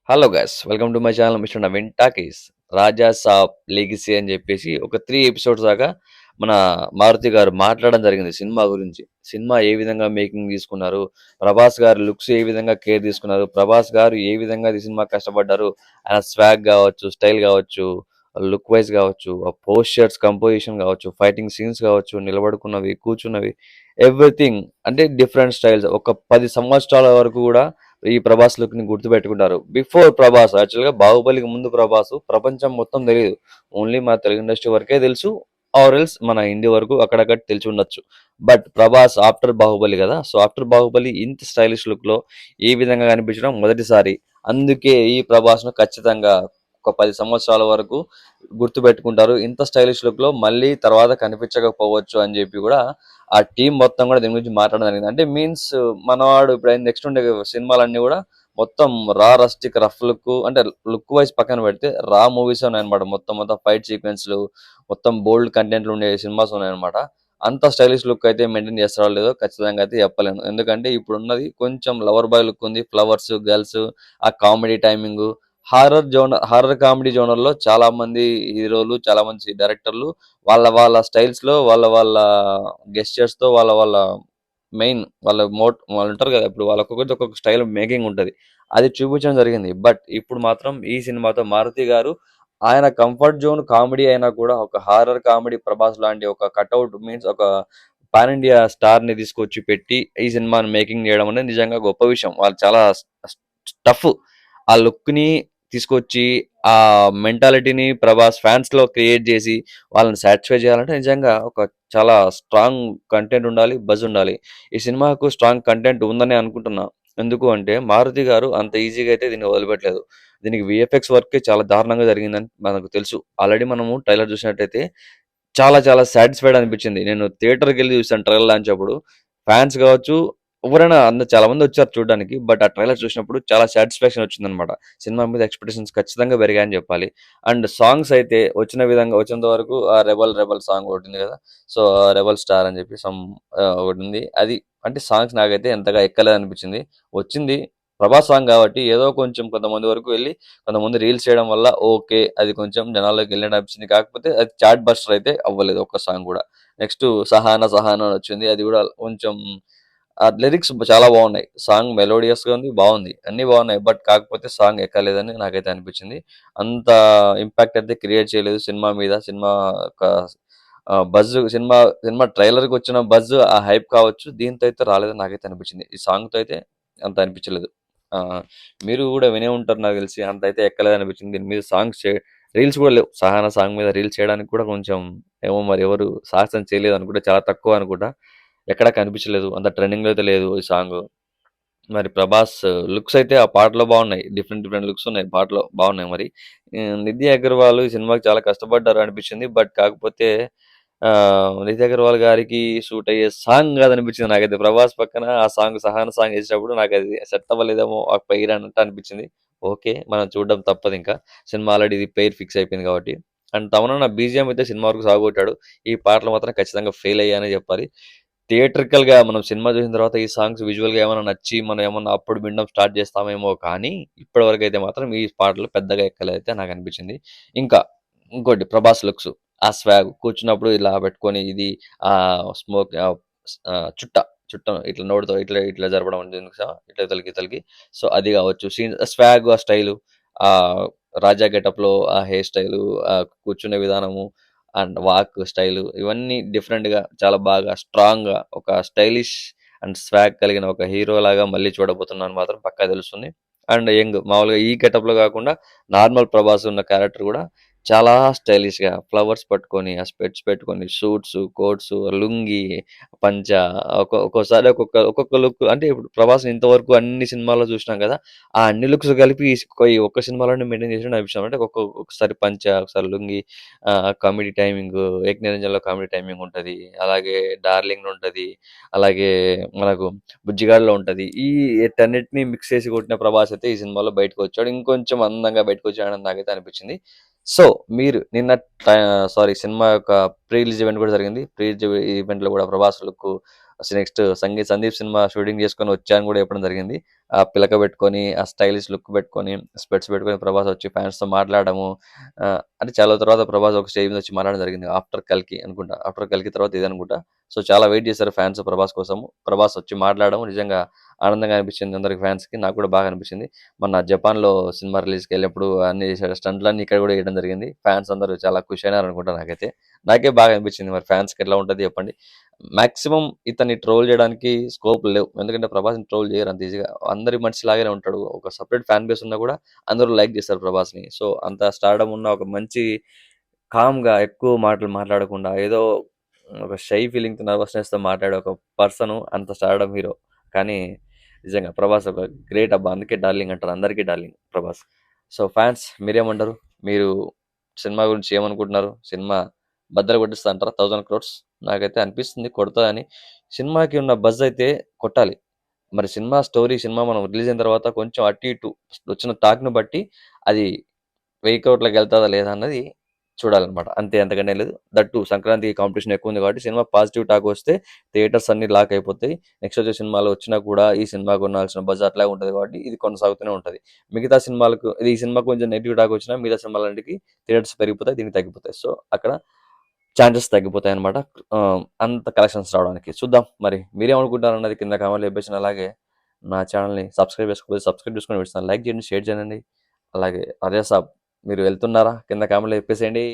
Hello guys welcome to my channel mister Naveen talkies. Raja Saab legacy అని చెప్పేసి ఒక 3 episodes దాకా మన మారుతి గారు మాట్లాడడం జరిగింది సినిమా గురించి. సినిమా ఏ విధంగా మేకింగ్ తీసుకున్నారు, ప్రభాస్ గారు లుక్స్ ఏ విధంగా కేర్ తీసుకున్నారు, ప్రభాస్ గారు ఏ విధంగా ఈ సినిమా కష్టపడ్డారు, ఆయన స్వాగ్ కావచ్చు, స్టైల్ కావచ్చు, లుక్ వైజ్ కావచ్చు, ఆ పోస్చర్స్ కంపోజిషన్ కావచ్చు, ఫైటింగ్ సీన్స్ కావచ్చు, నిలబడుకున్నవి, కూర్చున్నవి, ఎవ్రీథింగ్. అంటే డిఫరెంట్ స్టైల్స్. ఒక 10 సంవత్సరాల వరకు కూడా ఈ ప్రభాస్ లుక్ ని గుర్తుపెట్టుకుంటారు. బిఫోర్ ప్రభాస్, యాక్చువల్ గా బాహుబలికి ముందు ప్రభాస్ ప్రపంచం మొత్తం తెలియదు. ఓన్లీ మన తెలుగు ఇండస్ట్రీ వరకే తెలుసు. ఆర్ ఎల్స్ మన ఇండియా వరకు అక్కడక్కడ తెలిసి ఉండొచ్చు. బట్ ప్రభాస్ ఆఫ్టర్ బాహుబలి కదా, సో ఆఫ్టర్ బాహుబలి ఇంత స్టైలిష్ లుక్ లో ఈ విధంగా కనిపించడం మొదటిసారి. అందుకే ఈ ప్రభాస్ ను ఖచ్చితంగా ఒక 10 సంవత్సరాల వరకు గుర్తు పెట్టుకుంటారు. ఇంత స్టైలిష్ లుక్ లో మళ్ళీ తర్వాత కనిపించకపోవచ్చు అని చెప్పి కూడా ఆ టీం మొత్తం కూడా దీని గురించి మాట్లాడడం జరిగింది. అంటే మీన్స్ మనవాడు ఇప్పుడు నెక్స్ట్ ఉండే సినిమాలన్నీ కూడా మొత్తం రా రస్టిక్ రఫ్ లుక్, అంటే లుక్ వైజ్ పక్కన పెడితే రా మూవీస్ ఉన్నాయన్నమాట. మొత్తం మొత్తం ఫైట్ సీక్వెన్స్లు, మొత్తం బోల్డ్ కంటెంట్లు ఉండే సినిమాస్ ఉన్నాయన్నమాట. అంత స్టైలిష్ లుక్ అయితే మెయింటైన్ చేస్తారో లేదో ఖచ్చితంగా అయితే చెప్పలేను. ఎందుకంటే ఇప్పుడు ఉన్నది కొంచెం లవర్ బాయ్ లుక్ ఉంది. ఫ్లవర్స్, గర్ల్స్, ఆ comedy timing, horror comedy genre లో చాలా మంది హీరోలు, చాలా మంది డైరెక్టర్లు వాళ్ళ వాళ్ళ స్టైల్స్ లో, వాళ్ళ వాళ్ళ గెస్చర్స్ తో, వాళ్ళ వాళ్ళ మెయిన్ వాళ్ళు ఉంటారు కదా, ఇప్పుడు వాళ్ళ ఒక్కొక్కటి ఒక్కొక్క స్టైల్ మేకింగ్ ఉంటది. అది చూపించడం జరిగింది. బట్ ఇప్పుడు మాత్రం ఈ సినిమాతో మారుతి గారు ఆయన కంఫర్ట్ జోన్ కామెడీ అయినా కూడా ఒక హారర్ కామెడీ ప్రభాస్ లాంటి ఒక కట్అవుట్ మీన్స్ ఒక పాన్ ఇండియా స్టార్ ని తీసుకొచ్చి పెట్టి ఈ సినిమాని మేకింగ్ చేయడం అనేది నిజంగా గొప్ప విషయం. వాళ్ళు చాలా టఫ్ ఆ లుక్ ని తీసుకొచ్చి ఆ మెంటాలిటీని ప్రభాస్ ఫ్యాన్స్ లో క్రియేట్ చేసి వాళ్ళని సాటిస్ఫై చేయాలంటే నిజంగా ఒక చాలా స్ట్రాంగ్ కంటెంట్ ఉండాలి, బజ్ ఉండాలి. ఈ సినిమాకు స్ట్రాంగ్ కంటెంట్ ఉందని అనుకుంటున్నా. ఎందుకు అంటే మారుతి గారు అంత ఈజీగా అయితే దీన్ని వదిలిపెట్టలేదు. దీనికి విఎఫ్ఎక్స్ వర్క్ చాలా దారుణంగా జరిగిందని మనకు తెలుసు. ఆల్రెడీ మనము ట్రైలర్ చూసినట్టయితే చాలా చాలా సాటిస్ఫైడ్ అనిపించింది. నేను థియేటర్కి వెళ్ళి చూసాను ట్రైలర్ లాంచ్ అప్పుడు. ఫ్యాన్స్ కావచ్చు, ఎవరైనా అందరు చాలా మంది వచ్చారు చూడడానికి. బట్ ఆ ట్రైలర్ చూసినప్పుడు చాలా సాటిస్ఫాక్షన్ వచ్చిందనమాట. సినిమా మీద ఎక్స్పెక్టేషన్స్ ఖచ్చితంగా పెరిగాయని చెప్పాలి. అండ్ సాంగ్స్ అయితే వచ్చిన విధంగా వచ్చినంత వరకు ఆ రెబల్ రెబల్ సాంగ్ ఒకటి ఉంది కదా, సో రెబల్ స్టార్ అని చెప్పి సమ్ ఒకటి ఉంది. అది అంటే సాంగ్స్ నాకైతే ఎంతగా ఎక్కలేదు అనిపించింది. వచ్చింది ప్రభాస్ సాంగ్ కాబట్టి ఏదో కొంచెం కొంతమంది వరకు వెళ్ళి కొంతమంది రీల్స్ చేయడం వల్ల ఓకే అది కొంచెం జనాల్లోకి వెళ్ళినట్టు అనిపించింది. కాకపోతే అది చాట్ బస్టర్ అయితే అవ్వలేదు ఒక్క సాంగ్ కూడా. నెక్స్ట్ సహానా సహానా అని వచ్చింది. అది కూడా కొంచెం ఆ లిరిక్స్ చాలా బాగున్నాయి. సాంగ్ మెలోడియస్ గా ఉంది, బాగుంది, అన్ని బాగున్నాయి. బట్ కాకపోతే సాంగ్ ఎక్కలేదని నాకైతే అనిపించింది. అంత ఇంపాక్ట్ అయితే క్రియేట్ చేయలేదు సినిమా మీద. సినిమా ఒక బజ్, సినిమా సినిమా ట్రైలర్ కి వచ్చిన బజ్, ఆ హైప్ కావచ్చు, దీంతో అయితే రాలేదని నాకైతే అనిపించింది. ఈ సాంగ్ తో అయితే అంత అనిపించలేదు. ఆ, మీరు కూడా వినే ఉంటారు నాకు తెలిసి. అంత అయితే ఎక్కలేదు అనిపించింది. దీని మీద సాంగ్స్ రీల్స్ కూడా లేవు. సహానా సాంగ్ మీద రీల్స్ చేయడానికి కూడా కొంచెం ఏమో మరి ఎవరు సాహసం చేయలేదు అనుకుంటే, చాలా తక్కువ అనుకుంటా. ఎక్కడా కనిపించలేదు. అంత ట్రెండింగ్ లో అయితే లేదు ఈ సాంగ్. మరి ప్రభాస్ లుక్స్ అయితే ఆ పాటలో బాగున్నాయి. డిఫరెంట్ డిఫరెంట్ లుక్స్ ఉన్నాయి పాటలో, బాగున్నాయి. మరి నిధి అగర్వాల్ ఈ సినిమాకి చాలా కష్టపడ్డారు అనిపించింది. బట్ కాకపోతే నిధి అగర్వాల్ గారికి సూట్ అయ్యే సాంగ్ కాదనిపించింది నాకైతే. ప్రభాస్ పక్కన ఆ సాంగ్ సహాన సాంగ్ వేసినప్పుడు నాకు అది సెట్ అవ్వలేదేమో, ఆ పెయిర్ అన్నట్టు అనిపించింది. ఓకే, మనం చూడడం తప్పదు ఇంకా. సినిమా ఆల్రెడీ ఇది పెయిర్ ఫిక్స్ అయిపోయింది కాబట్టి. అండ్ తమన్నా బీజిఎం అయితే సినిమా వరకు సాగొట్టాడు. ఈ పాటలు మాత్రం ఖచ్చితంగా ఫెయిల్ అయ్యాయని చెప్పాలి. థియేట్రికల్ గా మనం సినిమా చూసిన తర్వాత ఈ సాంగ్స్ విజువల్ గా ఏమైనా నచ్చి మనం ఏమన్నా అప్పుడు వినడం స్టార్ట్ చేస్తామేమో, కానీ ఇప్పటి వరకు అయితే మాత్రం ఈ పాటలు పెద్దగా ఎక్కలైతే నాకు అనిపించింది. ఇంకా ఇంకోటి ప్రభాస్ లుక్స్, ఆ స్వాగ్ కూర్చున్నప్పుడు ఇలా పెట్టుకొని ఇది ఆ స్మోక్ చుట్ట చుట్ట ఇట్లా నోటితో ఇట్లా ఇట్లా జరపడం ఉంటుంది కదా, ఇట్లా తలిగి తలిగి. సో అది కావచ్చు, సీన్ స్వాగ్, ఆ స్టైలు, ఆ రాజా గెటప్ లో ఆ హెయిర్ స్టైలు, ఆ కూర్చునే విధానము, అండ్ వాక్ స్టైల్, ఇవన్నీ డిఫరెంట్ గా చాలా బాగా స్ట్రాంగ్ గా ఒక స్టైలిష్ అండ్ స్వాగ్ కలిగిన ఒక హీరో లాగా మళ్ళీ చూడబోతున్నాను మాత్రం పక్కా తెలుస్తుంది. అండ్ యంగ్ మామూలుగా ఈ గెటప్ లో కాకుండా నార్మల్ ప్రభాస్ ఉన్న క్యారెక్టర్ కూడా చాలా స్టైలిష్ గా ఫ్లవర్స్ పట్టుకొని, ఆ స్పెట్స్ పెట్టుకొని, షూట్స్, కోట్స్, లుంగి, పంచ, ఒక్కోసారి ఒక్కొక్క ఒక్కొక్క లుక్. అంటే ఇప్పుడు ప్రభాస్ ఇంతవరకు అన్ని సినిమాల్లో చూసినాం కదా, ఆ అన్ని లుక్స్ కలిపి ఈ ఒక్క సినిమాలోనే మెయింటైన్ చేసి అనిపించాం. అంటే ఒకసారి పంచ, ఒకసారి లుంగి, కామెడీ టైమింగ్, ఏక్ నిరంజన్‌లో కామెడీ టైమింగ్ ఉంటది. అలాగే 'డార్లింగ్‌లో' ఉంటది. అలాగే మనకు 'బుజ్జిగాడులో' ఉంటది. ఈ ఈటన్నిటిని మిక్స్ చేసి కొట్టిన ప్రభాస్ అయితే ఈ సినిమాలో బయటకొచ్చాడు. ఇంకొంచెం అందంగా బయటకొచ్చాడని నాకైతే అనిపించింది. సో, మీరు నిన్న సారీ, సినిమా యొక్క ప్రీ రిలీజ్ ఈవెంట్ కూడా జరిగింది. ప్రీ రిలీజ్ ఈవెంట్‌లో కూడా Prabhas look next Sandeep cinema shooting చేసుకొని వచ్చా అని కూడా చెప్పడం జరిగింది. ఆ పిలక పెట్టుకొని, ఆ స్టైలిష్ లుక్ పెట్టుకొని, స్పెక్ట్స్ పెట్టుకొని ప్రభాస్ వచ్చి ఫ్యాన్స్‌తో మాట్లాడడము. అంటే చాలా తర్వాత ప్రభాస్ ఒక స్టేజ్ మీద వచ్చి మాట్లాడడం జరిగింది. ఆఫ్టర్ 'కల్కి' అనుకుంటా. ఆఫ్టర్ 'కల్కి' తర్వాత ఇదనుకుంటా. సో, చాలా వెయిట్ చేశారు ఫ్యాన్స్ ప్రభాస్ కోసము. ప్రభాస్ వచ్చి మాట్లాడడం నిజంగా ఆనందంగా అనిపించింది అందరికి ఫ్యాన్స్‌కి. నాకు కూడా బాగా అనిపించింది. మొన్న జపాన్‌లో సినిమా రిలీజ్‌కెళ్ళినప్పుడు అన్ని చేశాడు. స్టంట్‌లన్నీ ఇక్కడ కూడా చేయడం జరిగింది. ఫ్యాన్స్ అందరూ చాలా ఖుషి అయినారనుకుంటా నాకైతే. నాకే బాగా అనిపించింది. మరి ఫ్యాన్స్‌కి ఎట్లా ఉంటది చెప్పండి? మాక్సిమం ఇతన్ని ట్రోల్ చేయడానికి స్కోప్ లేవు. ఎందుకంటే ప్రభాస్‌ని ట్రోల్ చేయరు అంత ఈజీగా. అందరి మనిషిలాగానే ఉంటాడు. ఒక సెపరేట్ ఫ్యాన్ బేస్ ఉన్నా కూడా అందరూ లైక్ చేస్తారు ప్రభాస్‌ని. సో, అంత స్టార్డమ్ ఉన్న ఒక మంచి కామ్‌గా ఎక్కువ మాటలు మాట్లాడకుండా ఏదో ఒక షై ఫీలింగ్‌తో నర్వస్‌నెస్‌తో మాట్లాడే ఒక పర్సను అంత స్టార్డమ్ హీరో. కానీ నిజంగా ప్రభాస్ ఒక గ్రేట్ అబ్బా! అందుకే డార్లింగ్ అంటారు. అందరికీ డార్లింగ్ ప్రభాస్. సో, ఫ్యాన్స్ మీరేమంటారు? మీరు సినిమా గురించి ఏమనుకుంటున్నారు? సినిమా బద్దలు కొట్టిస్తదా అంటారా 1000 క్రోర్స్? నాకైతే అనిపిస్తుంది కొడతదని. సినిమాకి ఉన్న బజ్ అయితే కొట్టాలి. మరి సినిమా స్టోరీ సినిమా మనం రిలీజ్ అయిన తర్వాత కొంచెం అటు ఇటు వచ్చిన టాక్‌ని బట్టి అది 1000 కోట్లకెళ్తదా లేదా అన్నది చూడాలనమాట. అంతే అంతకన్నా ఏం లేదు. దట్ టూ సంక్రాంతికి కాంపిటీషన్ ఎక్కువుంది కాబట్టి సినిమా పాజిటివ్ టాక్ వస్తే థియేటర్స్ అన్నీ లాక్ అయిపోతాయి. నెక్స్ట్ వచ్చే సినిమాలు వచ్చినా కూడా ఈ సినిమాకు ఉండాల్సిన బజ్ అట్లాగే ఉంటది కాబట్టి ఇది కొనసాగుతూనే ఉంటది. మిగతా సినిమాలకు ఈ సినిమాకు కొంచెం నెగెటివ్ టాక్ వచ్చినా మిగతా సినిమాలన్నిటికి థియేటర్స్ పెరిగిపోతాయి. దీనికి తగ్గిపోతాయి. సో, అక్కడ ఛాన్సెస్ తగ్గిపోతాయన్నమాట. అంత కలెక్షన్స్ రావడానికి. చూద్దాం మరి మీరేమనుకుంటున్నారన్నది కింద కామెంట్‌లో చెప్పేసిన అలాగే నా ఛానెల్‌ని సబ్స్క్రైబ్ చేసుకోకపోతే సబ్స్క్రైబ్ చేసుకొని లైక్ చేయండి, షేర్ చేయండి. అలాగే 'రాజా సాబ్' మీరు వెళ్తున్నారా? కింద కామెంట్‌లో చెప్పేసేయండి.